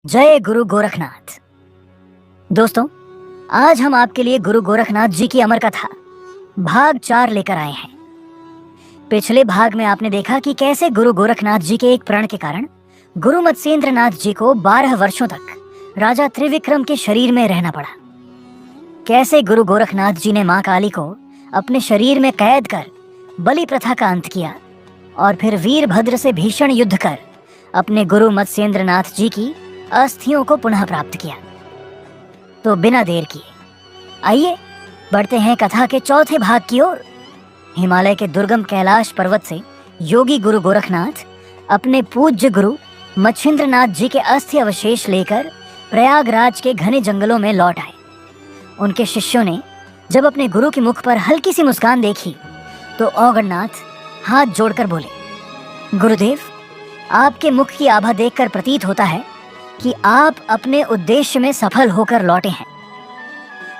जय गुरु गोरखनाथ। दोस्तों, आज हम आपके लिए गुरु गोरखनाथ जी की अमर कथा भाग 4 लेकर आए हैं। पिछले भाग में आपने देखा कि कैसे गुरु गोरखनाथ जी के एक प्रण के कारण गुरु मत्स्येंद्र नाथ जी को 12 वर्षों तक राजा त्रिविक्रम के शरीर में रहना पड़ा। कैसे गुरु गोरखनाथ जी ने मां काली को अपने शरीर में कैद कर बलि प्रथा का अंत किया और फिर वीरभद्र से भीषण युद्ध कर अपने गुरु मत्स्येंद्र नाथ जी की अस्थियों को पुनः प्राप्त किया। तो बिना देर किए आइए बढ़ते हैं कथा के चौथे भाग की ओर। हिमालय के दुर्गम कैलाश पर्वत से योगी गुरु गोरखनाथ अपने पूज्य गुरु मच्छिंद्र नाथ जी के अस्थि अवशेष लेकर प्रयागराज के घने जंगलों में लौट आए। उनके शिष्यों ने जब अपने गुरु के मुख पर हल्की सी मुस्कान देखी तो औगणनाथ हाथ जोड़कर बोले, गुरुदेव, आपके मुख की आभा देखकर प्रतीत होता है कि आप अपने उद्देश्य में सफल होकर लौटे हैं।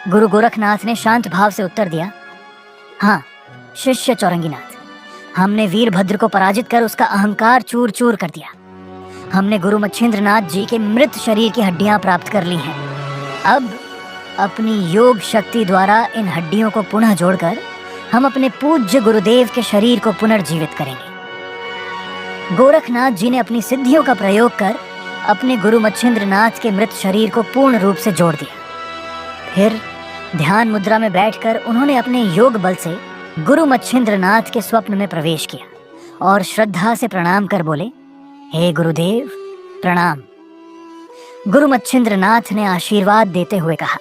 गुरु गोरखनाथ ने शांत भाव से उत्तर दिया, हाँ शिष्य चौरंगीनाथ, हमने वीरभद्र को पराजित कर उसका अहंकार चूर चूर कर दिया। हमने गुरु मच्छिंद्र नाथ जी के मृत शरीर की हड्डियां प्राप्त कर ली हैं। अब अपनी योग शक्ति द्वारा इन हड्डियों को पुनः जोड़कर हम अपने पूज्य गुरुदेव के शरीर को पुनर्जीवित करेंगे। गोरखनाथ जी ने अपनी सिद्धियों का प्रयोग कर अपने गुरु मच्छिंद्र नाथ के मृत शरीर को पूर्ण रूप से जोड़ दिया। फिर ध्यान मुद्रा में बैठकर उन्होंने अपने योग बल से गुरु मच्छिंद्र नाथ के स्वप्न में प्रवेश किया और श्रद्धा से प्रणाम कर बोले, हे गुरुदेव प्रणाम। गुरु मच्छिंद्र नाथ ने आशीर्वाद देते हुए कहा,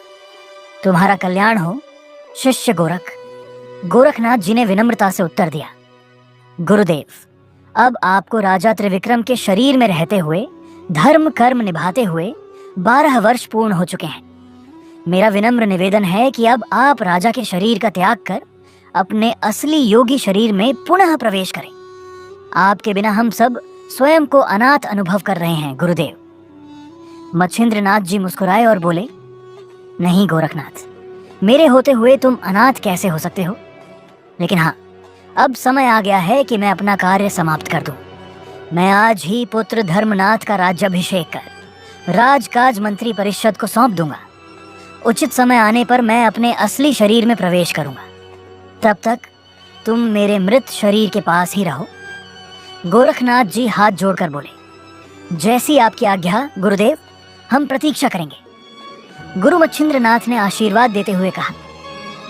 तुम्हारा कल्याण हो शिष्य गोरख। गोरखनाथ जी ने विनम्रता से उत्तर दिया, गुरुदेव, अब आपको राजा त्रिविक्रम के शरीर में रहते हुए धर्म कर्म निभाते हुए 12 वर्ष पूर्ण हो चुके हैं। मेरा विनम्र निवेदन है कि अब आप राजा के शरीर का त्याग कर अपने असली योगी शरीर में पुनः प्रवेश करें। आपके बिना हम सब स्वयं को अनाथ अनुभव कर रहे हैं गुरुदेव। मच्छिंद्र नाथ जी मुस्कुराए और बोले, नहीं गोरखनाथ, मेरे होते हुए तुम अनाथ कैसे हो सकते हो? लेकिन हाँ, अब समय आ गया है कि मैं अपना कार्य समाप्त कर दूं। मैं आज ही पुत्र धर्मनाथ का राज्याभिषेक कर राजकाज मंत्री परिषद को सौंप दूंगा। उचित समय आने पर मैं अपने असली शरीर में प्रवेश करूंगा। तब तक तुम मेरे मृत शरीर के पास ही रहो। गोरखनाथ जी हाथ जोड़कर बोले, जैसी आपकी आज्ञा गुरुदेव, हम प्रतीक्षा करेंगे। गुरु मच्छिंद्र नाथ ने आशीर्वाद देते हुए कहा,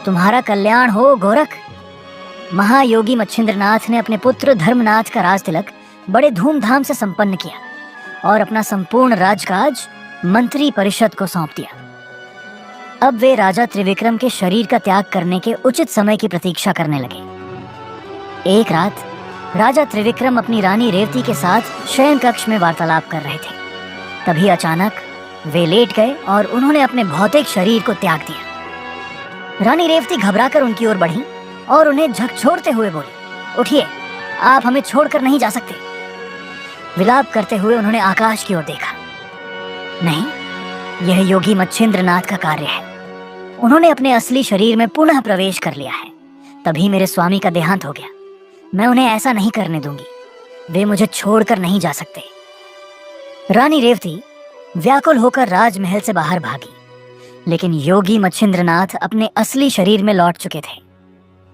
तुम्हारा कल्याण हो गोरख। महायोगी मच्छिंद्र नाथ ने अपने पुत्र धर्मनाथ का राज तिलक बड़े धूमधाम से संपन्न किया और अपना संपूर्ण राजकाज मंत्री परिषद को सौंप दिया। अब वे राजा त्रिविक्रम के शरीर का त्याग करने के उचित समय की प्रतीक्षा करने लगे। एक रात राजा त्रिविक्रम अपनी रानी रेवती के साथ शयन कक्ष में वार्तालाप कर रहे थे। तभी अचानक वे लेट गए और उन्होंने अपने भौतिक शरीर को त्याग दिया। रानी रेवती घबराकर उनकी ओर बढ़ी और उन्हें झकझोरते हुए बोली, उठिए, आप हमें छोड़कर नहीं जा सकते। विलाप करते हुए उन्होंने आकाश की ओर देखा। नहीं, यह योगी मच्छिंद्र नाथ का कार्य है। उन्होंने अपने असली शरीर में पुनः प्रवेश कर लिया है। तभी मेरे स्वामी का देहांत हो गया। मैं उन्हें ऐसा नहीं करने दूंगी। वे मुझे छोड़कर नहीं जा सकते। रानी रेवती व्याकुल होकर राजमहल से बाहर भागी, लेकिन योगी मच्छिंद्र नाथ अपने असली शरीर में लौट चुके थे।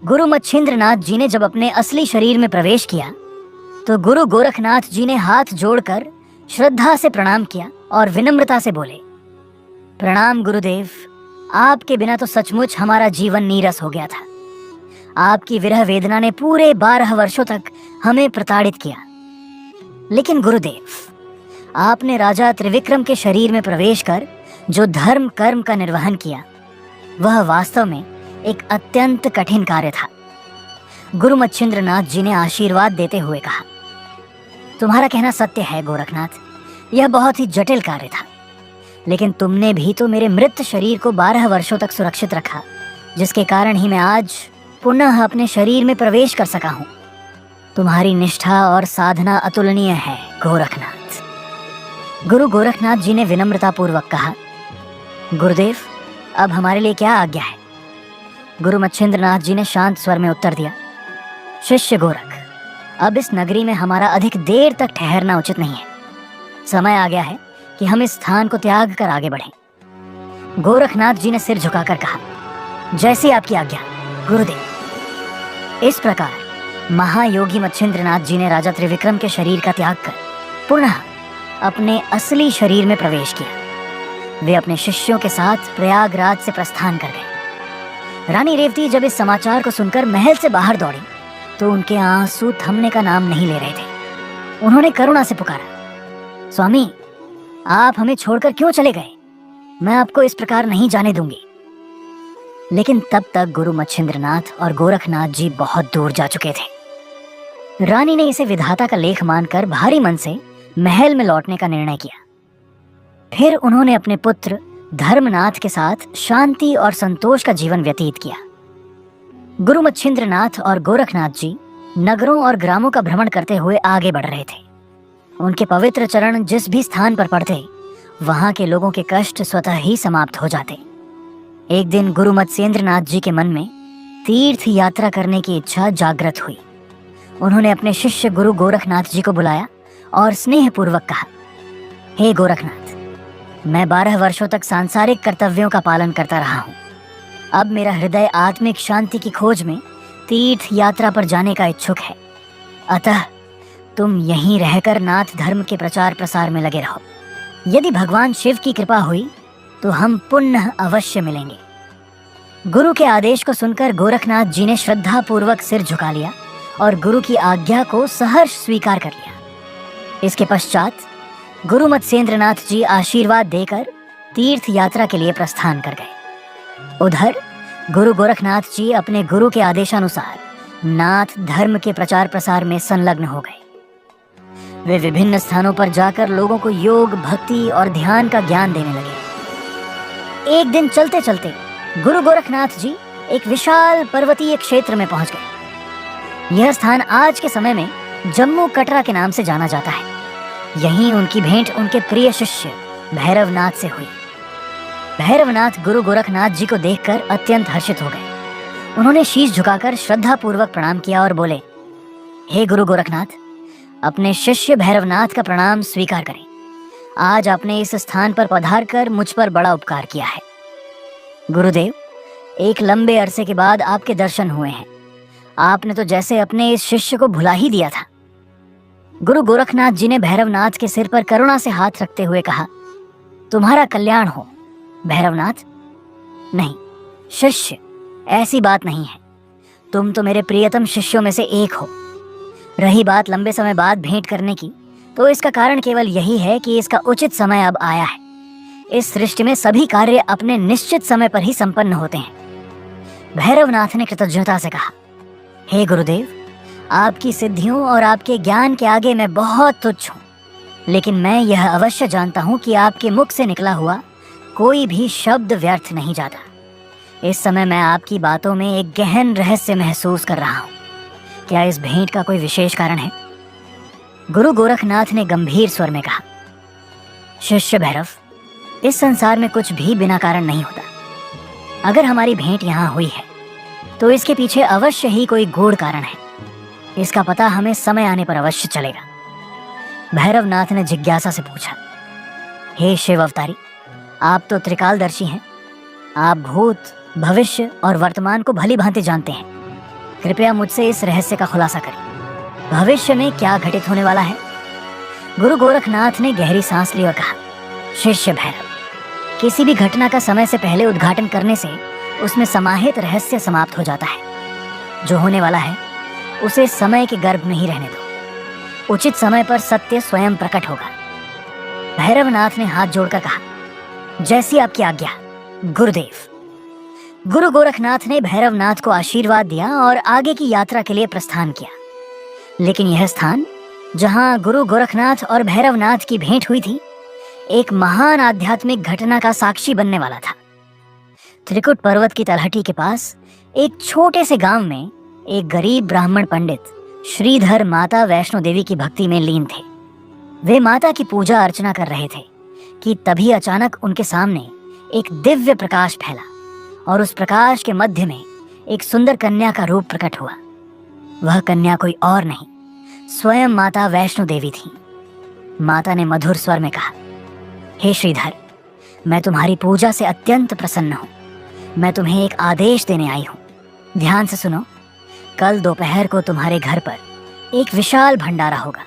गुरु मच्छिंद्र नाथ जी ने जब अपने असली शरीर में प्रवेश किया तो गुरु गोरखनाथ जी ने हाथ जोड़कर श्रद्धा से प्रणाम किया और विनम्रता से बोले, प्रणाम गुरुदेव, आपके बिना तो सचमुच हमारा जीवन नीरस हो गया था। आपकी विरह वेदना ने पूरे 12 वर्षों तक हमें प्रताड़ित किया। लेकिन गुरुदेव, आपने राजा त्रिविक्रम के शरीर में प्रवेश कर जो धर्म कर्म का निर्वहन किया, वह वास्तव में एक अत्यंत कठिन कार्य था। गुरु मच्छिंद्र नाथ जी ने आशीर्वाद देते हुए कहा, तुम्हारा कहना सत्य है गोरखनाथ, यह बहुत ही जटिल कार्य था। लेकिन तुमने भी तो मेरे मृत शरीर को 12 वर्षों तक सुरक्षित रखा, जिसके कारण ही मैं आज पुनः अपने शरीर में प्रवेश कर सका हूं। तुम्हारी निष्ठा और साधना अतुलनीय है गोरखनाथ। गुरु गोरखनाथ जी ने विनम्रता पूर्वक कहा, गुरुदेव, अब हमारे लिए क्या आज्ञा है? गुरु मच्छिंद्र नाथ जी ने शांत स्वर में उत्तर दिया, शिष्य गोरख, अब इस नगरी में हमारा अधिक देर तक ठहरना उचित नहीं है। समय आ गया है कि हम इस स्थान को त्याग कर आगे बढ़ें। गोरखनाथ जी ने सिर झुकाकर कहा, जैसी आपकी आज्ञा गुरुदेव। इस प्रकार महायोगी मच्छिंद्रनाथ जी ने राजा त्रिविक्रम के शरीर का त्याग कर पुनः अपने असली शरीर में प्रवेश किया। वे अपने शिष्यों के साथ प्रयागराज से प्रस्थान कर गए। रानी रेवती जब इस समाचार को सुनकर महल से बाहर दौड़ी तो उनके आंसू थमने का नाम नहीं ले रहे थे। उन्होंने करुणा से पुकारा, स्वामी, आप हमें छोड़कर क्यों चले गए? मैं आपको इस प्रकार नहीं जाने दूंगी। लेकिन तब तक गुरु मच्छिंद्रनाथ और गोरखनाथ जी बहुत दूर जा चुके थे। रानी ने इसे विधाता का लेख मानकर भारी मन से महल में लौटने का निर्णय किया। फिर उन्होंने अपने पुत्र धर्मनाथ के साथ शांति और संतोष का जीवन व्यतीत किया। गुरु मच्छिंद्रनाथ और गोरखनाथ जी नगरों और ग्रामों का भ्रमण करते हुए आगे बढ़ रहे थे। उनके पवित्र चरण जिस भी स्थान पर पड़ते, वहां के लोगों के कष्ट स्वतः ही समाप्त हो जाते। एक दिन गुरु मत्स्येंद्रनाथ जी के मन में तीर्थ यात्रा करने की इच्छा जागृत हुई। उन्होंने अपने शिष्य गुरु गोरखनाथ जी को बुलाया और स्नेहपूर्वक कहा, हे गोरखनाथ, मैं 12 वर्षों तक सांसारिक कर्तव्यों का पालन करता रहा हूँ। अब मेरा हृदय आत्मिक शांति की खोज में तीर्थ यात्रा पर जाने का इच्छुक है। अतः तुम यहीं रहकर नाथ धर्म के प्रचार प्रसार में लगे रहो। यदि भगवान शिव की कृपा हुई तो हम पुनः अवश्य मिलेंगे। गुरु के आदेश को सुनकर गोरखनाथ जी ने श्रद्धा पूर्वक सिर झुका लिया और गुरु की आज्ञा को सहर्ष स्वीकार कर लिया। इसके पश्चात गुरु मत्स्येंद्रनाथ जी आशीर्वाद देकर तीर्थ यात्रा के लिए प्रस्थान कर गए। उधर गुरु गोरखनाथ जी अपने गुरु के आदेशानुसार नाथ धर्म के प्रचार प्रसार में संलग्न हो गए। वे विभिन्न स्थानों पर जाकर लोगों को योग, भक्ति और ध्यान का ज्ञान देने लगे। एक दिन चलते चलते गुरु गोरखनाथ जी एक विशाल पर्वतीय क्षेत्र में पहुंच गए। यह स्थान आज के समय में जम्मू कटरा के नाम से जाना जाता है। यहीं उनकी भेंट उनके प्रिय शिष्य भैरवनाथ से हुई। भैरवनाथ गुरु गोरखनाथ जी को देखकर अत्यंत हर्षित हो गए। उन्होंने शीश झुकाकर श्रद्धा पूर्वक प्रणाम किया और बोले, हे गुरु गोरखनाथ, अपने शिष्य भैरवनाथ का प्रणाम स्वीकार करें। आज आपने इस स्थान पर पधार कर मुझ पर बड़ा उपकार किया है। गुरुदेव, एक लंबे अरसे के बाद आपके दर्शन हुए हैं। आपने तो जैसे अपने इस शिष्य को भुला ही दिया था। गुरु गोरखनाथ जी ने भैरवनाथ के सिर पर करुणा से हाथ रखते हुए कहा, तुम्हारा कल्याण हो भैरवनाथ। नहीं शिष्य, ऐसी बात नहीं है। तुम तो मेरे प्रियतम शिष्यों में से एक हो। रही बात लंबे समय बाद भेंट करने की, तो इसका कारण केवल यही है कि इसका उचित समय अब आया है। इस सृष्टि में सभी कार्य अपने निश्चित समय पर ही संपन्न होते हैं। भैरवनाथ ने कृतज्ञता से कहा, हे गुरुदेव, आपकी सिद्धियों और आपके ज्ञान के आगे मैं बहुत तुच्छ हूँ, लेकिन मैं यह अवश्य जानता हूँ कि आपके मुख से निकला हुआ कोई भी शब्द व्यर्थ नहीं जाता। इस समय मैं आपकी बातों में एक गहन रहस्य महसूस कर रहा हूँ। क्या इस भेंट का कोई विशेष कारण है? गुरु गोरखनाथ ने गंभीर स्वर में कहा, शिष्य भैरव, इस संसार में कुछ भी बिना कारण नहीं होता। अगर हमारी भेंट यहाँ हुई है तो इसके पीछे अवश्य ही कोई गूढ़ कारण है। इसका पता हमें समय आने पर अवश्य चलेगा। भैरवनाथ ने जिज्ञासा से पूछा, हे शिव अवतारी, आप तो त्रिकालदर्शी हैं। आप भूत, भविष्य और वर्तमान को भली भांति जानते हैं। कृपया मुझसे इस रहस्य का खुलासा करें। भविष्य में क्या घटित होने वाला है? गुरु गोरखनाथ ने गहरी सांस ली और कहा, शिष्य भैरव, किसी भी घटना का समय से पहले उद्घाटन करने से उसमें समाहित रहस्य समाप्त हो जाता है। जो होने वाला है उसे समय के गर्भ में ही रहने दो। उचित समय पर सत्य स्वयं प्रकट होगा। भैरवनाथ ने हाथ जोड़कर कहा, जैसी आपकी आज्ञा गुरुदेव। गुरु गोरखनाथ ने भैरवनाथ को आशीर्वाद दिया और आगे की यात्रा के लिए प्रस्थान किया। लेकिन यह स्थान जहां गुरु गोरखनाथ और भैरवनाथ की भेंट हुई थी, एक महान आध्यात्मिक घटना का साक्षी बनने वाला था। त्रिकुट पर्वत की तलहटी के पास एक छोटे से गांव में एक गरीब ब्राह्मण पंडित श्रीधर माता वैष्णो देवी की भक्ति में लीन थे। वे माता की पूजा अर्चना कर रहे थे कि तभी अचानक उनके सामने एक दिव्य प्रकाश फैला और उस प्रकाश के मध्य में एक सुंदर कन्या का रूप प्रकट हुआ। वह कन्या कोई और नहीं, स्वयं माता वैष्णो देवी थी। माता ने मधुर स्वर में कहा, हे श्रीधर, मैं तुम्हारी पूजा से अत्यंत प्रसन्न हूँ। मैं तुम्हें एक आदेश देने आई हूँ। ध्यान से सुनो। कल दोपहर को तुम्हारे घर पर एक विशाल भंडारा होगा।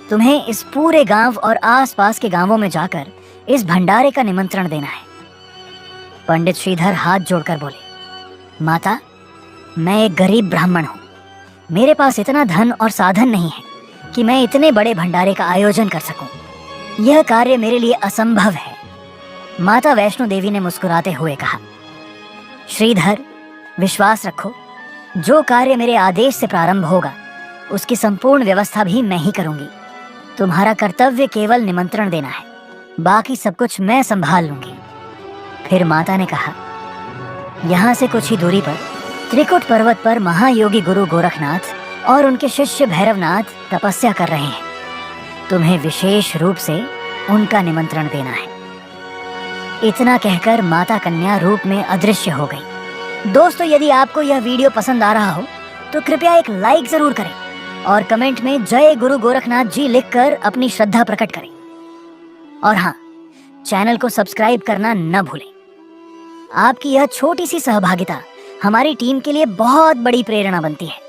तुम्हें इस पूरे गांव और आसपास के गांवों में जाकर इस भंडारे का निमंत्रण देना है। पंडित श्रीधर हाथ जोड़कर बोले, माता, मैं एक गरीब ब्राह्मण हूँ। मेरे पास इतना धन और साधन नहीं है कि मैं इतने बड़े भंडारे का आयोजन कर सकूं। यह कार्य मेरे लिए असंभव है। माता वैष्णो देवी ने मुस्कुराते हुए कहा, श्रीधर, विश्वास रखो, जो कार्य मेरे आदेश से प्रारंभ होगा उसकी संपूर्ण व्यवस्था भी मैं ही करूंगी। तुम्हारा कर्तव्य केवल निमंत्रण देना है, बाकी सब कुछ मैं संभाल लूंगी। फिर माता ने कहा, यहाँ से कुछ ही दूरी पर त्रिकुट पर्वत पर महायोगी गुरु गोरखनाथ और उनके शिष्य भैरवनाथ तपस्या कर रहे हैं। तुम्हें विशेष रूप से उनका निमंत्रण देना है। इतना कहकर माता कन्या रूप में अदृश्य हो गई। दोस्तों, यदि आपको यह वीडियो पसंद आ रहा हो तो कृपया एक लाइक जरूर करें और कमेंट में जय गुरु गोरखनाथ जी लिखकर अपनी श्रद्धा प्रकट करें। और हाँ, चैनल को सब्सक्राइब करना न भूलें। आपकी यह छोटी सी सहभागिता हमारी टीम के लिए बहुत बड़ी प्रेरणा बनती है,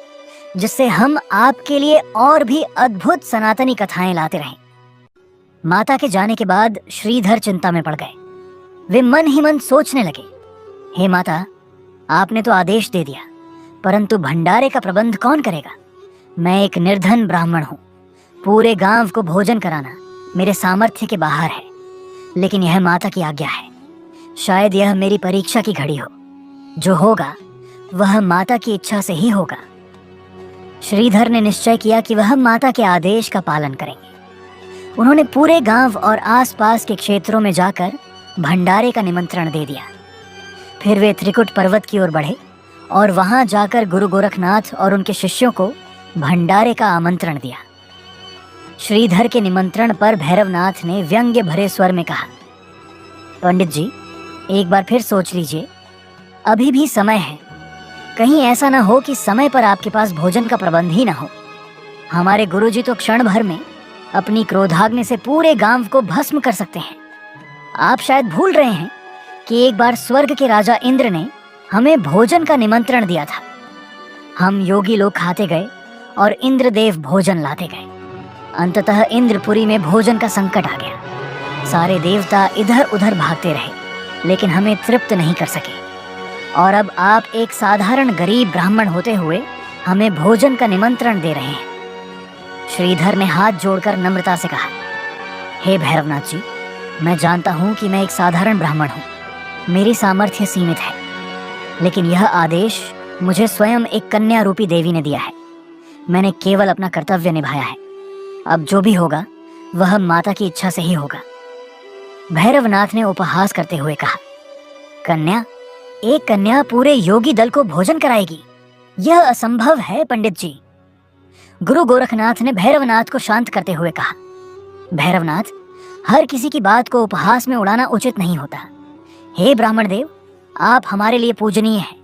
जिससे हम आपके लिए और भी अद्भुत सनातनी कथाएं लाते रहें। माता के जाने के बाद श्रीधर चिंता में पड़ गए। वे मन ही मन सोचने लगे, हे माता, आपने तो आदेश दे दिया, परंतु भंडारे का प्रबंध कौन करेगा? मैं एक निर्धन ब्राह्मण हूँ। पूरे गांव को भोजन कराना मेरे सामर्थ्य के बाहर है, लेकिन यह माता की आज्ञा है। शायद यह मेरी परीक्षा की घड़ी हो। जो होगा वह माता की इच्छा से ही होगा। श्रीधर ने निश्चय किया कि वह माता के आदेश का पालन करेंगे। उन्होंने पूरे गांव और आसपास के क्षेत्रों में जाकर भंडारे का निमंत्रण दे दिया। फिर वे त्रिकुट पर्वत की ओर बढ़े और वहां जाकर गुरु गोरखनाथ और उनके शिष्यों को भंडारे का आमंत्रण दिया। श्रीधर के निमंत्रण पर भैरवनाथ ने व्यंग्य भरे स्वर में कहा, पंडित जी, एक बार फिर सोच लीजिए, अभी भी समय है। कहीं ऐसा ना हो कि समय पर आपके पास भोजन का प्रबंध ही ना हो। हमारे गुरुजी तो क्षण भर में अपनी क्रोधाग्नि से पूरे गांव को भस्म कर सकते हैं। आप शायद भूल रहे हैं कि एक बार स्वर्ग के राजा इंद्र ने हमें भोजन का निमंत्रण दिया था। हम योगी लोग खाते गए और इंद्रदेव भोजन लाते गए। अंततः इंद्रपुरी में भोजन का संकट आ गया। सारे देवता इधर उधर भागते रहे, लेकिन हमें तृप्त नहीं कर सके। और अब आप एक साधारण गरीब ब्राह्मण होते हुए हमें भोजन का निमंत्रण दे रहे हैं। श्रीधर ने हाथ जोड़कर नम्रता से कहा, हे भैरवनाथ जी, मैं जानता हूँ कि मैं एक साधारण ब्राह्मण हूँ। मेरी सामर्थ्य सीमित है, लेकिन यह आदेश मुझे स्वयं एक कन्या रूपी देवी ने दिया है। मैंने केवल अपना कर्तव्य निभाया है। अब जो भी होगा वह माता की इच्छा से ही होगा। भैरवनाथ ने उपहास करते हुए कहा, कन्या? एक कन्या पूरे योगी दल को भोजन कराएगी? यह असंभव है पंडित जी। गुरु गोरखनाथ ने भैरवनाथ को शांत करते हुए कहा, भैरवनाथ, हर किसी की बात को उपहास में उड़ाना उचित नहीं होता। हे ब्राह्मण देव, आप हमारे लिए पूजनीय हैं।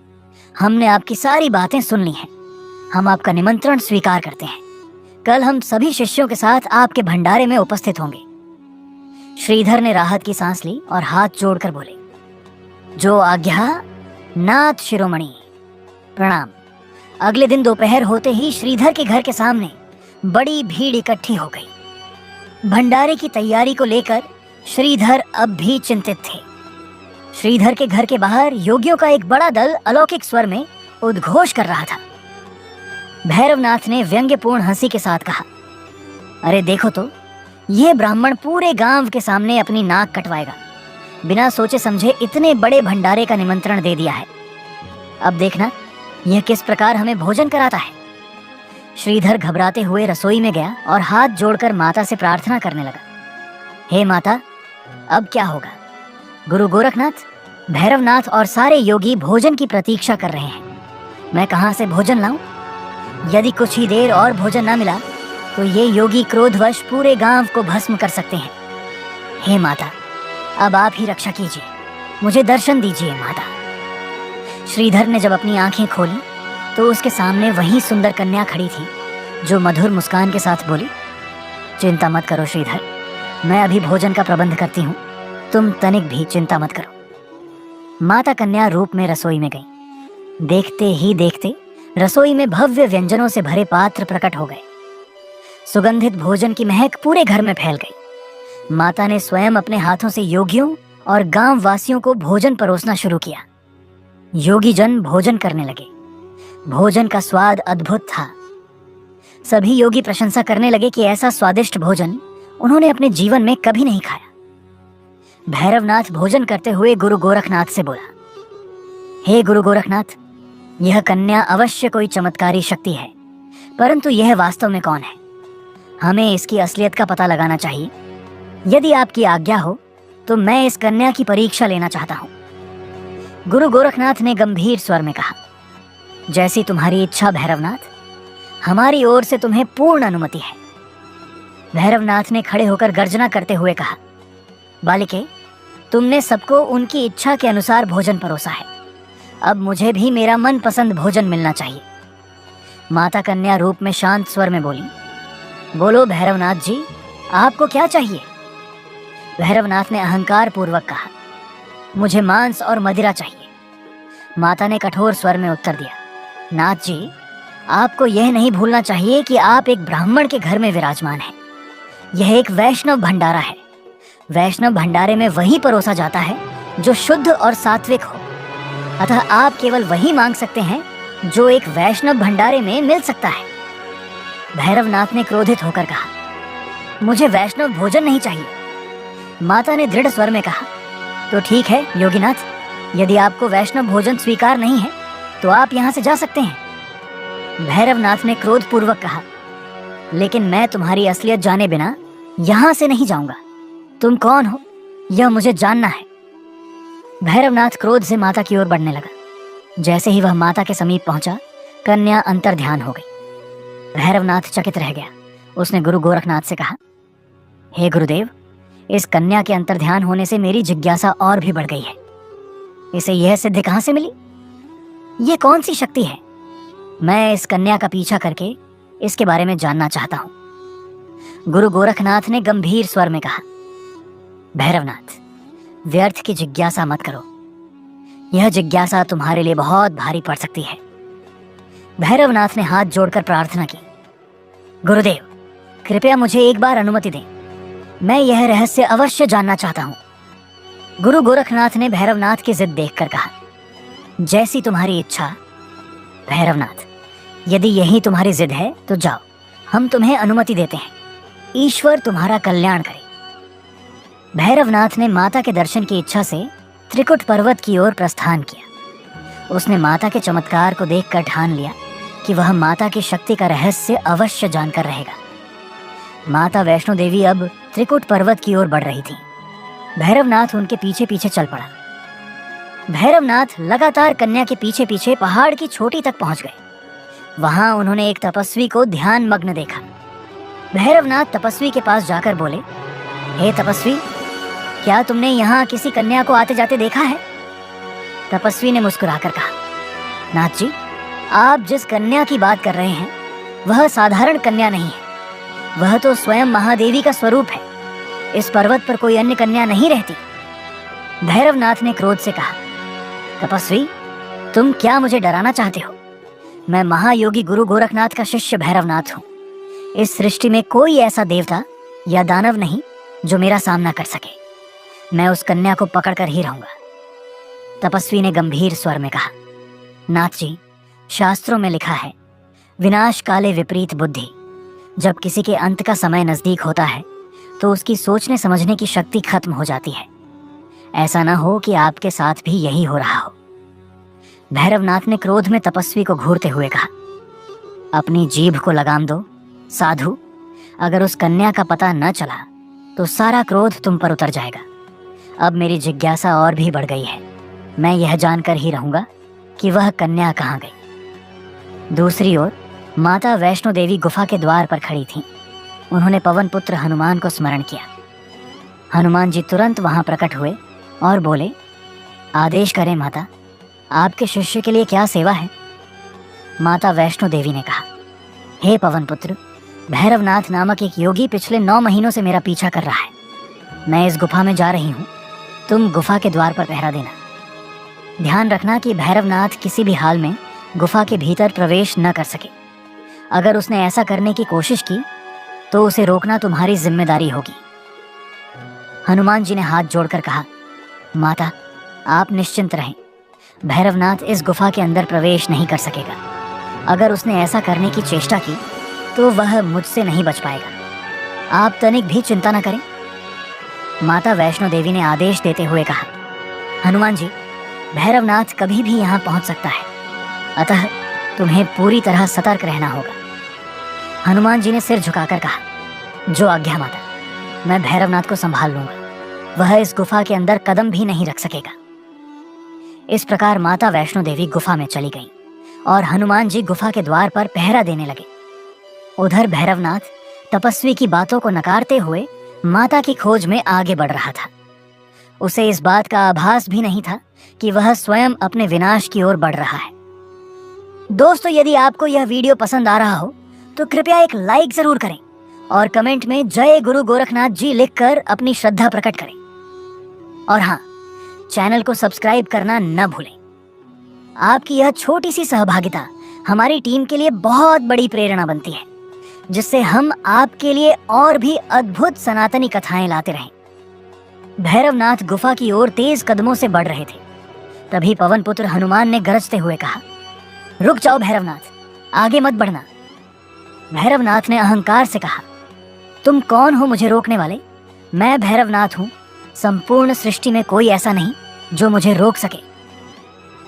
हमने आपकी सारी बातें सुन ली हैं। हम आपका निमंत्रण स्वीकार करते हैं। कल हम सभी शिष्यों के साथ आपके भंडारे में उपस्थित होंगे। श्रीधर ने राहत की सांस ली और हाथ जोड़कर बोले, जो आज्ञा नाथ शिरोमणि, प्रणाम। अगले दिन दोपहर होते ही श्रीधर के घर के सामने बड़ी भीड़ इकट्ठी हो गई। भंडारे की तैयारी को लेकर श्रीधर अब भी चिंतित थे। श्रीधर के घर के बाहर योगियों का एक बड़ा दल अलौकिक स्वर में उद्घोष कर रहा था। भैरवनाथ ने व्यंग्यपूर्ण हंसी के साथ कहा, अरे देखो तो, यह ब्राह्मण पूरे गांव के सामने अपनी नाक कटवाएगा। बिना सोचे समझे इतने बड़े भंडारे का निमंत्रण दे दिया है। अब देखना यह किस प्रकार हमें भोजन कराता है। श्रीधर घबराते हुए रसोई में गया और हाथ जोड़कर माता से प्रार्थना करने लगा, हे माता, अब क्या होगा? गुरु गोरखनाथ, भैरवनाथ और सारे योगी भोजन की प्रतीक्षा कर रहे हैं। मैं कहां से भोजन लाऊं? यदि कुछ ही देर और भोजन ना मिला तो ये योगी क्रोधवश पूरे गांव को भस्म कर सकते हैं। हे माता, अब आप ही रक्षा कीजिए, मुझे दर्शन दीजिए माता। श्रीधर ने जब अपनी आंखें खोली तो उसके सामने वही सुंदर कन्या खड़ी थी, जो मधुर मुस्कान के साथ बोली, चिंता मत करो श्रीधर, मैं अभी भोजन का प्रबंध करती हूँ, तुम तनिक भी चिंता मत करो। माता कन्या रूप में रसोई में गई। देखते ही देखते रसोई में भव्य व्यंजनों से भरे पात्र प्रकट हो गए। सुगंधित भोजन की महक पूरे घर में फैल गई। माता ने स्वयं अपने हाथों से योगियों और गांव वासियों को भोजन परोसना शुरू किया। योगी जन भोजन करने लगे। भोजन का स्वाद अद्भुत था। सभी योगी प्रशंसा करने लगे कि ऐसा स्वादिष्ट भोजन उन्होंने अपने जीवन में कभी नहीं खाया। भैरवनाथ भोजन करते हुए गुरु गोरखनाथ से बोला, हे गुरु गोरखनाथ, यह कन्या अवश्य कोई चमत्कारी शक्ति है, परंतु यह वास्तव में कौन है? हमें इसकी असलियत का पता लगाना चाहिए। यदि आपकी आज्ञा हो तो मैं इस कन्या की परीक्षा लेना चाहता हूं। गुरु गोरखनाथ ने गंभीर स्वर में कहा, जैसी तुम्हारी इच्छा भैरवनाथ, हमारी ओर से तुम्हें पूर्ण अनुमति है। भैरवनाथ ने खड़े होकर गर्जना करते हुए कहा, बालिके, तुमने सबको उनकी इच्छा के अनुसार भोजन परोसा है। अब मुझे भी मेरा मनपसंद भोजन मिलना चाहिए। माता कन्या रूप में शांत स्वर में बोली, बोलो भैरवनाथ जी, आपको क्या चाहिए? भैरवनाथ ने अहंकार पूर्वक कहा, मुझे मांस और मदिरा चाहिए। माता ने कठोर स्वर में उत्तर दिया, नाथ जी, आपको यह नहीं भूलना चाहिए कि आप एक ब्राह्मण के घर में विराजमान हैं। यह एक वैष्णव भंडारा है। वैष्णव भंडारे में वही परोसा जाता है जो शुद्ध और सात्विक हो। अतः आप केवल वही मांग सकते हैं जो एक वैष्णव भंडारे में मिल सकता है। भैरवनाथ ने क्रोधित होकर कहा, मुझे वैष्णव भोजन नहीं चाहिए। माता ने दृढ़ स्वर में कहा, तो ठीक है योगीनाथ, यदि आपको वैष्णव भोजन स्वीकार नहीं है तो आप यहाँ से जा सकते हैं। भैरवनाथ ने क्रोधपूर्वक कहा, लेकिन मैं तुम्हारी असलियत जाने बिना यहाँ से नहीं जाऊंगा। तुम कौन हो यह मुझे जानना है। भैरवनाथ क्रोध से माता की ओर बढ़ने लगा। जैसे ही वह माता के समीप पहुंचा, कन्या अंतर्ध्यान हो गई। भैरवनाथ चकित रह गया। उसने गुरु गोरखनाथ से कहा, हे गुरुदेव, इस कन्या के अंतर्ध्यान होने से मेरी जिज्ञासा और भी बढ़ गई है। इसे यह सिद्धि कहां से मिली? यह कौन सी शक्ति है? मैं इस कन्या का पीछा करके इसके बारे में जानना चाहता हूं। गुरु गोरखनाथ ने गंभीर स्वर में कहा, भैरवनाथ, व्यर्थ की जिज्ञासा मत करो। यह जिज्ञासा तुम्हारे लिए बहुत भारी पड़ सकती है। भैरवनाथ ने हाथ जोड़कर प्रार्थना की, गुरुदेव, कृपया मुझे एक बार अनुमति दें। मैं यह रहस्य अवश्य जानना चाहता हूं। गुरु गोरखनाथ ने भैरवनाथ की जिद देखकर कहा, जैसी तुम्हारी इच्छा भैरवनाथ। यदि यही तुम्हारी जिद है तो जाओ, हम तुम्हें अनुमति देते हैं। ईश्वर तुम्हारा कल्याण करे। भैरवनाथ ने माता के दर्शन की इच्छा से त्रिकुट पर्वत की ओर प्रस्थान किया। उसने माता के चमत्कार को देखकर ठान लिया कि वह माता की शक्ति का रहस्य अवश्य जानकर रहेगा। माता वैष्णो देवी अब त्रिकुट पर्वत की ओर बढ़ रही थी। भैरवनाथ उनके पीछे पीछे चल पड़ा। भैरवनाथ लगातार कन्या के पीछे पीछे पहाड़ की चोटी तक पहुंच गए। वहां उन्होंने एक तपस्वी को ध्यान मग्न देखा। भैरवनाथ तपस्वी के पास जाकर बोले, हे तपस्वी, क्या तुमने यहाँ किसी कन्या को आते जाते देखा है? तपस्वी ने मुस्कुराकर कहा, नाथ जी, आप जिस कन्या की बात कर रहे हैं वह साधारण कन्या नहीं है। वह तो स्वयं महादेवी का स्वरूप है। इस पर्वत पर कोई अन्य कन्या नहीं रहती। भैरवनाथ ने क्रोध से कहा, तपस्वी, तुम क्या मुझे डराना चाहते हो? मैं महायोगी गुरु गोरखनाथ का शिष्य भैरवनाथ हूँ। इस सृष्टि में कोई ऐसा देवता या दानव नहीं जो मेरा सामना कर सके। मैं उस कन्या को पकड़कर ही रहूंगा। तपस्वी ने गंभीर स्वर में कहा, नाथ जी, शास्त्रों में लिखा है, विनाश काले विपरीत बुद्धि। जब किसी के अंत का समय नजदीक होता है तो उसकी सोचने समझने की शक्ति खत्म हो जाती है। ऐसा ना हो कि आपके साथ भी यही हो रहा हो। भैरवनाथ ने क्रोध में तपस्वी को घूरते हुए कहा, अपनी जीभ को लगाम दो साधु। अगर उस कन्या का पता न चला तो सारा क्रोध तुम पर उतर जाएगा। अब मेरी जिज्ञासा और भी बढ़ गई है। मैं यह जानकर ही रहूंगा कि वह कन्या कहाँ गई। दूसरी ओर माता वैष्णो देवी गुफा के द्वार पर खड़ी थीं। उन्होंने पवन पुत्र हनुमान को स्मरण किया। हनुमान जी तुरंत वहां प्रकट हुए और बोले, आदेश करें माता, आपके शिष्य के लिए क्या सेवा है? माता वैष्णो देवी ने कहा, हे पवन पुत्र, भैरवनाथ नामक एक योगी पिछले 9 महीनों से मेरा पीछा कर रहा है। मैं इस गुफा में जा रही हूँ, तुम गुफा के द्वार पर पहरा देना। ध्यान रखना कि भैरवनाथ किसी भी हाल में गुफा के भीतर प्रवेश न कर सके। अगर उसने ऐसा करने की कोशिश की तो उसे रोकना तुम्हारी जिम्मेदारी होगी। हनुमान जी ने हाथ जोड़कर कहा, माता आप निश्चिंत रहें, भैरवनाथ इस गुफा के अंदर प्रवेश नहीं कर सकेगा। अगर उसने ऐसा करने की चेष्टा की तो वह मुझसे नहीं बच पाएगा। आप तनिक भी चिंता न करें। माता वैष्णो देवी ने आदेश देते हुए कहा, हनुमान जी, भैरवनाथ कभी भी यहाँ पहुंच सकता है, अतः तुम्हें पूरी तरह सतर्क रहना होगा। हनुमान जी ने सिर झुकाकर कहा, जो आज्ञा माता, मैं भैरवनाथ को संभाल लूंगा, वह इस गुफा के अंदर कदम भी नहीं रख सकेगा। इस प्रकार माता वैष्णो देवी गुफा में चली गईं और हनुमान जी गुफा के द्वार पर पहरा देने लगे। उधर भैरवनाथ तपस्वी की बातों को नकारते हुए माता की खोज में आगे बढ़ रहा था। उसे इस बात का आभास भी नहीं था कि वह स्वयं अपने विनाश की ओर बढ़ रहा है। दोस्तों, यदि आपको यह वीडियो पसंद आ रहा हो तो कृपया एक लाइक जरूर करें और कमेंट में जय गुरु गोरखनाथ जी लिखकर अपनी श्रद्धा प्रकट करें। और हाँ, चैनल को सब्सक्राइब करना न भूलें। आपकी यह छोटी सी सहभागिता हमारी टीम के लिए बहुत बड़ी प्रेरणा बनती है, जिससे हम आपके लिए और भी अद्भुत सनातनी कथाएं लाते रहें। भैरवनाथ गुफा की ओर तेज कदमों से बढ़ रहे थे। तभी पवन पुत्र हनुमान ने गरजते हुए कहा, रुक जाओ भैरवनाथ, आगे मत बढ़ना। भैरवनाथ ने अहंकार से कहा, तुम कौन हो मुझे रोकने वाले? मैं भैरवनाथ हूं, संपूर्ण सृष्टि में कोई ऐसा नहीं जो मुझे रोक सके।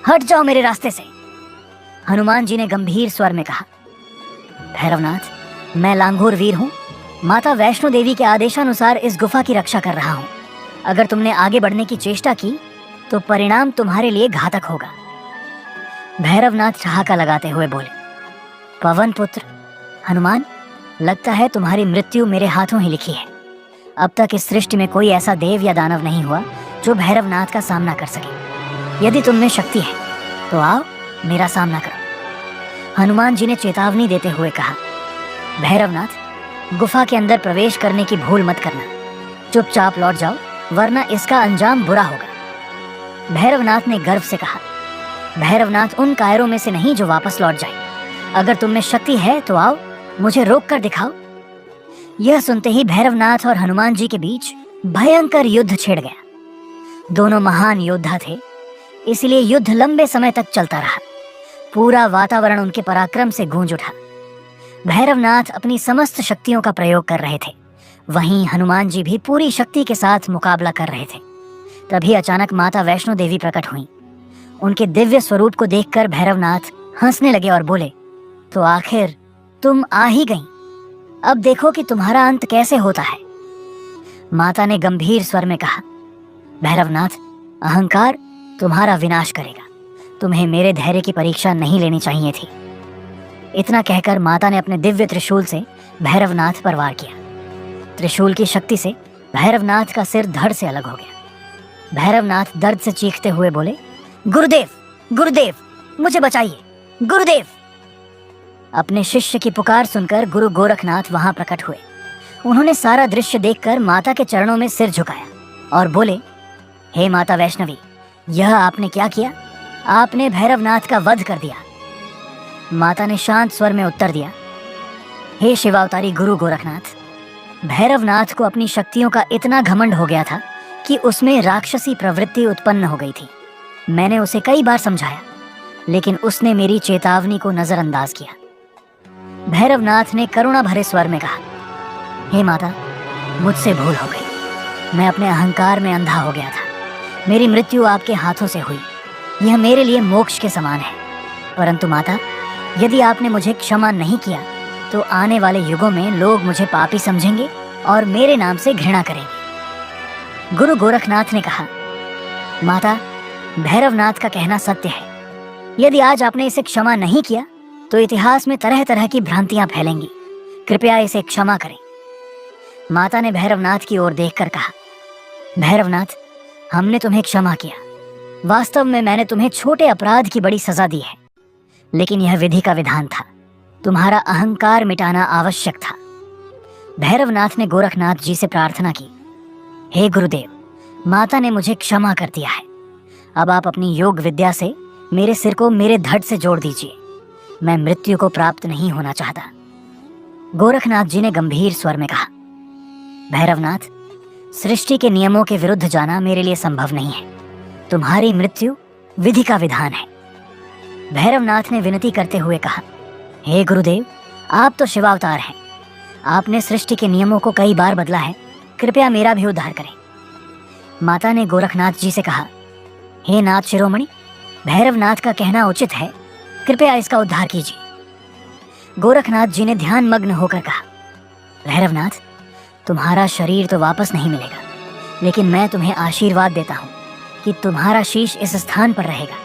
हट जाओ मेरे रास्ते से। हनुमान जी ने गंभीर स्वर में कहा, भैरवनाथ, मैं लांगूर वीर हूं, माता वैष्णो देवी के आदेशानुसार इस गुफा की रक्षा कर रहा हूं। अगर तुमने आगे बढ़ने की चेष्टा की तो परिणाम तुम्हारे लिए घातक होगा। भैरवनाथ ठहाका लगाते हुए बोले, पवन पुत्र हनुमान, लगता है तुम्हारी मृत्यु मेरे हाथों ही लिखी है। अब तक इस सृष्टि में कोई ऐसा देव या दानव नहीं हुआ जो भैरवनाथ का सामना कर सके। यदि तुम में शक्ति है तो आओ मेरा सामना करो। हनुमान जी ने चेतावनी देते हुए कहा, भैरवनाथ, गुफा के अंदर प्रवेश करने की भूल मत करना। चुपचाप लौट जाओ, वरना इसका अंजाम बुरा होगा। भैरवनाथ ने गर्व से कहा, भैरवनाथ उन कायरों में से नहीं जो वापस लौट जाए। अगर तुम में शक्ति है तो आओ, मुझे रोक कर दिखाओ। यह सुनते ही भैरवनाथ और हनुमान जी के बीच भयंकर युद्ध छिड़ गया। दोनों महान योद्धा थे, इसलिए युद्ध लंबे समय तक चलता रहा। पूरा वातावरण उनके पराक्रम से गूंज उठा। भैरवनाथ अपनी समस्त शक्तियों का प्रयोग कर रहे थे, वहीं हनुमान जी भी पूरी शक्ति के साथ मुकाबला कर रहे थे। तभी अचानक माता वैष्णो देवी प्रकट हुई। उनके दिव्य स्वरूप को देखकर भैरवनाथ हंसने लगे और बोले, तो आखिर तुम आ ही गईं। अब देखो कि तुम्हारा अंत कैसे होता है। माता ने गंभीर स्वर में कहा, भैरवनाथ, अहंकार तुम्हारा विनाश करेगा। तुम्हें मेरे धैर्य की परीक्षा नहीं लेनी चाहिए थी। इतना कहकर माता ने अपने दिव्य त्रिशूल से भैरवनाथ पर वार किया। त्रिशूल की शक्ति से भैरवनाथ का सिर धड़ से अलग हो गया। भैरवनाथ दर्द से चीखते हुए बोले, गुरुदेव, गुरुदेव, मुझे बचाइए, गुरुदेव। अपने शिष्य की पुकार सुनकर गुरु गोरखनाथ वहां प्रकट हुए। उन्होंने सारा दृश्य देखकर माता के चरणों में सिर झुकाया और बोले, हे माता वैष्णवी, यह आपने क्या किया? आपने भैरवनाथ का वध कर दिया। माता ने शांत स्वर में उत्तर दिया, हे शिवावतारी गुरु गोरखनाथ, भैरवनाथ को अपनी शक्तियों का इतना घमंड हो गया था कि उसमें राक्षसी प्रवृत्ति उत्पन्न हो गई थी। मैंने उसे कई बार समझाया, लेकिन उसने मेरी चेतावनी को नजरअंदाज किया। भैरवनाथ ने करुणा भरे स्वर में कहा, हे माता, मुझसे भूल हो गई। मैं अपने अहंकार में अंधा हो गया था। मेरी मृत्यु आपके हाथों से हुई। यह मेरे लिए मोक्ष के समान है। परंतु माता, यदि आपने मुझे क्षमा नहीं किया तो आने वाले युगों में लोग मुझे पापी समझेंगे और मेरे नाम से घृणा करेंगे। गुरु गोरखनाथ ने कहा, माता, भैरवनाथ का कहना सत्य है। यदि आज आपने इसे क्षमा नहीं किया तो इतिहास में तरह तरह की भ्रांतियां फैलेंगी। कृपया इसे क्षमा करें। माता ने भैरवनाथ की ओर देखकर कहा, भैरवनाथ, हमने तुम्हें क्षमा किया। वास्तव में मैंने तुम्हें छोटे अपराध की बड़ी सजा दी है, लेकिन यह विधि का विधान था। तुम्हारा अहंकार मिटाना आवश्यक था। भैरवनाथ ने गोरखनाथ जी से प्रार्थना की, हे गुरुदेव, माता ने मुझे क्षमा कर दिया है। अब आप अपनी योग विद्या से मेरे सिर को मेरे धड़ से जोड़ दीजिए। मैं मृत्यु को प्राप्त नहीं होना चाहता। गोरखनाथ जी ने गंभीर स्वर में कहा। भैरवनाथ, सृष्टि के नियमों के विरुद्ध जाना मेरे लिए संभव नहीं है। तुम्हारी मृत्यु विधि का विधान है। भैरवनाथ ने विनती करते हुए कहा, हे गुरुदेव, आप तो शिवावतार हैं। आपने सृष्टि के नियमों को कई बार बदला है, कृपया मेरा भी उद्धार करें। माता ने गोरखनाथ जी से कहा, हे नाथ शिरोमणि, भैरवनाथ का कहना उचित है, कृपया इसका उद्धार कीजिए। गोरखनाथ जी ने ध्यान मग्न होकर कहा, भैरवनाथ, तुम्हारा शरीर तो वापस नहीं मिलेगा, लेकिन मैं तुम्हें आशीर्वाद देता हूँ कि तुम्हारा शीश इस स्थान पर रहेगा।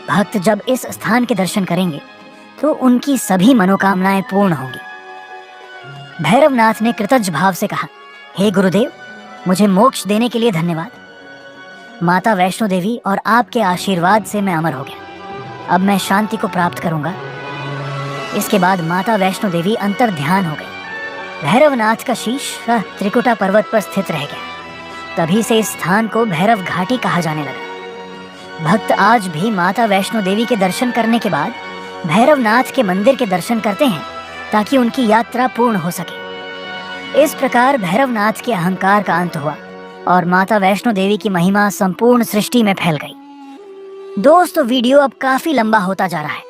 भक्त जब इस स्थान के दर्शन करेंगे तो उनकी सभी मनोकामनाएं पूर्ण होंगी। भैरवनाथ ने कृतज्ञ भाव से कहा, हे गुरुदेव, मुझे मोक्ष देने के लिए धन्यवाद। माता वैष्णो देवी और आपके आशीर्वाद से मैं अमर हो गया। अब मैं शांति को प्राप्त करूंगा। इसके बाद माता वैष्णो देवी अंतर ध्यान हो गई। भैरवनाथ का शीश त्रिकुटा पर्वत पर स्थित रह गया। तभी से इस स्थान को भैरव घाटी कहा जाने लगा। भक्त आज भी माता वैष्णो देवी के दर्शन करने के बाद भैरवनाथ के मंदिर के दर्शन करते हैं ताकि उनकी यात्रा पूर्ण हो सके। इस प्रकार भैरवनाथ के अहंकार का अंत हुआ और माता वैष्णो देवी की महिमा संपूर्ण सृष्टि में फैल गई। दोस्तों, वीडियो अब काफी लंबा होता जा रहा है,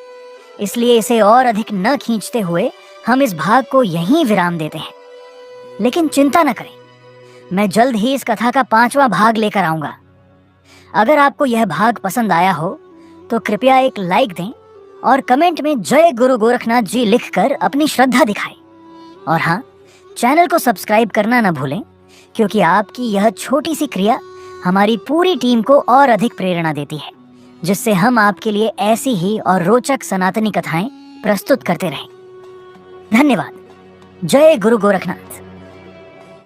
इसलिए इसे और अधिक न खींचते हुए हम इस भाग को यहीं विराम देते हैं। लेकिन चिंता न करें, मैं जल्द ही इस कथा का 5वां भाग लेकर आऊंगा। अगर आपको यह भाग पसंद आया हो तो कृपया एक लाइक दें और कमेंट में जय गुरु गोरखनाथ जी लिखकर अपनी श्रद्धा दिखाएं। और हाँ, चैनल को सब्सक्राइब करना न भूलें, क्योंकि आपकी यह छोटी सी क्रिया हमारी पूरी टीम को और अधिक प्रेरणा देती है, जिससे हम आपके लिए ऐसी ही और रोचक सनातनी कथाएं प्रस्तुत करते रहें। धन्यवाद। जय गुरु गोरखनाथ।